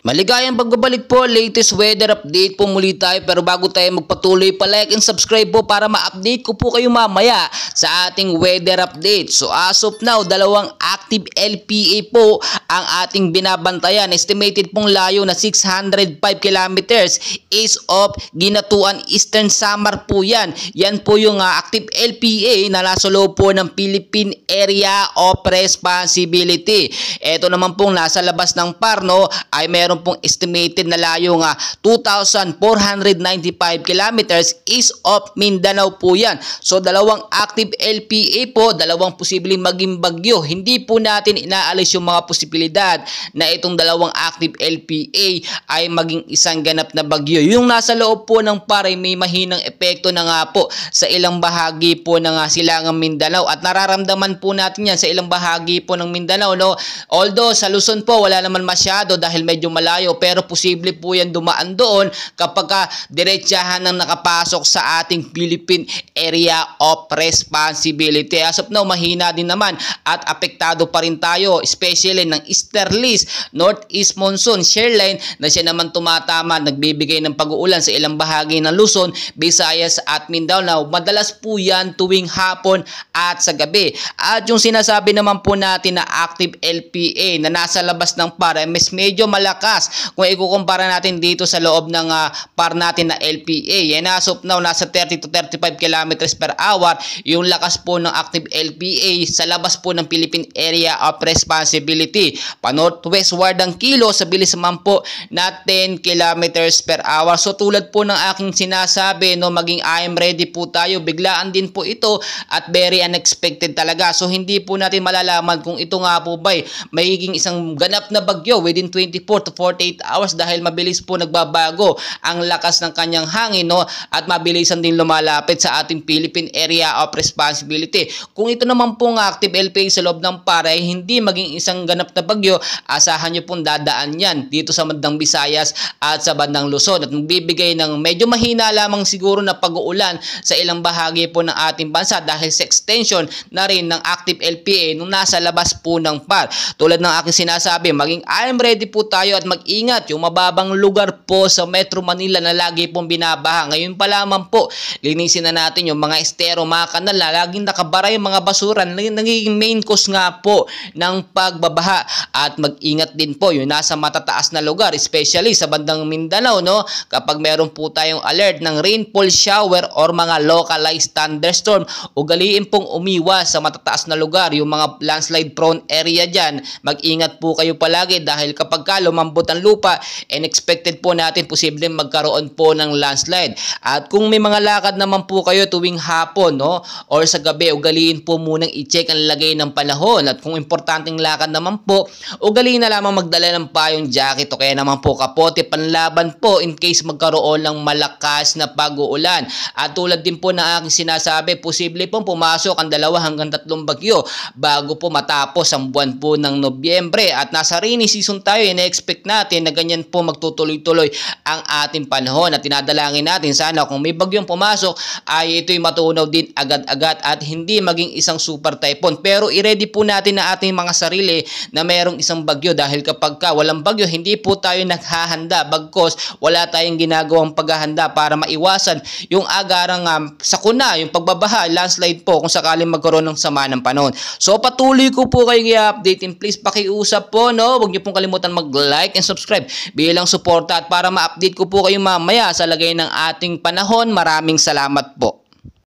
Maligayang pagbabalik po, latest weather update po muli tayo, pero bago tayo magpatuloy pa like and subscribe po para ma-update ko po kayo mamaya sa ating weather update. So as of now, dalawang active LPA po ang ating binabantayan. Estimated pong layo na 605 kilometers east of Ginatuan Eastern Samar po yan. Yan po yung active LPA na nasa loob po ng Philippine Area of Responsibility. Ito naman pong nasa labas ng PAR, no, ay meron pong estimated na layo nga 2,495 kilometers east of Mindanao po yan. So dalawang active LPA po, dalawang posibleng maging bagyo. Hindi po natin inaalis yung mga posibilidad na itong dalawang active LPA ay maging isang ganap na bagyo. Yung nasa loob po ng PAR ay may mahinang epekto na nga po sa ilang bahagi po ng silangang Mindanao, at nararamdaman po natin yan sa ilang bahagi po ng Mindanao, no? Although sa Luzon po wala naman masyado dahil medyo malayo, pero posible po yan dumaan doon kapag diretsahan ng nakapasok sa ating Philippine Area of Responsibility. As of now, mahina din naman at apektado pa rin tayo, especially ng easterlies, northeast monsoon shear line na siya naman tumatama, nagbibigay ng pag-uulan sa ilang bahagi ng Luzon, Visayas at Mindanao. Madalas po yan tuwing hapon at sa gabi. At yung sinasabi naman po natin na active LPA na nasa labas ng PAR, medyo malakas kung ikukumpara natin dito sa loob ng PAR natin na LPA. Yan, as of now, nasa 30 to 35 kilometers per hour yung lakas po ng active LPA sa labas po ng Philippine Area of Responsibility. Pa-northwestward ang kilo, sa bilis naman po na 10 kilometers per hour. So tulad po ng aking sinasabi, no, maging I am ready po tayo. Biglaan din po ito at very unexpected talaga. So hindi po natin malalaman kung ito nga po ba magiging isang ganap na bagyo within 24 to 48 hours dahil mabilis po nagbabago ang lakas ng kanyang hangin, no, at mabilisan din lumalapit sa ating Philippine Area of Responsibility. Kung ito naman pong active LPA sa loob ng PAR ay hindi maging isang ganap na bagyo, asahan nyo pong dadaan yan dito sa bandang Visayas at sa bandang Luzon at magbibigay ng medyo mahina lamang siguro na pag-uulan sa ilang bahagi po ng ating bansa dahil sa extension na rin ng active LPA nung nasa labas po ng PAR. Tulad ng aking sinasabi, maging I am ready po tayo at mag-ingat yung mababang lugar po sa Metro Manila na lagi pong binabaha. Ngayon pa lamang po, linisin na natin yung mga estero, mga kanal na laging nakabara yung mga basura, nagiging main cause nga po ng pagbabaha. At mag-ingat din po yung nasa matataas na lugar, especially sa bandang Mindanao, no, kapag meron po tayong alert ng rainfall shower or mga localized thunderstorm, ugaliin pong umiwas sa matataas na lugar, yung mga landslide prone area dyan. Mag-ingat po kayo palagi dahil kapag lumambot ang lupa, expected po natin posibleng magkaroon po ng landslide. At kung may mga lakad naman po kayo tuwing hapon, no, or sa gabi, ugaliin po munang i-check ang lagay ng panahon. At kung importanteng lakad naman po, ugaliin na lamang magdala ng payong jacket o kaya naman po kapote panlaban po in case magkaroon ng malakas na pag-uulan. At tulad din po na aking sinasabi, posible pong pumasok ang 2 hanggang 3 bagyo bago po matapos ang buwan po ng Nobyembre. At nasa rainy season tayo, ina-expect natin na ganyan po magtutuloy-tuloy ang ating panahon, at tinadalangin natin sana kung may bagyong pumasok ay ito'y matunaw din agad-agad at hindi maging isang super typhoon. Pero i-ready po natin na ating mga sarili na mayroong isang bagyo dahil kapag walang bagyo, hindi po tayo naghahanda bagkos wala tayong ginagawang paghahanda para maiwasan yung agarang sakuna, yung pagbabaha, landslide po kung sakaling magkaroon ng sama ng panahon. So patuloy ko po kayo i-update, and please pakiusap po, no, huwag niyo pong kalimutan mag-like and subscribe bilang suporta at para ma-update ko po kayo mamaya sa lagay ng ating panahon. Maraming salamat po.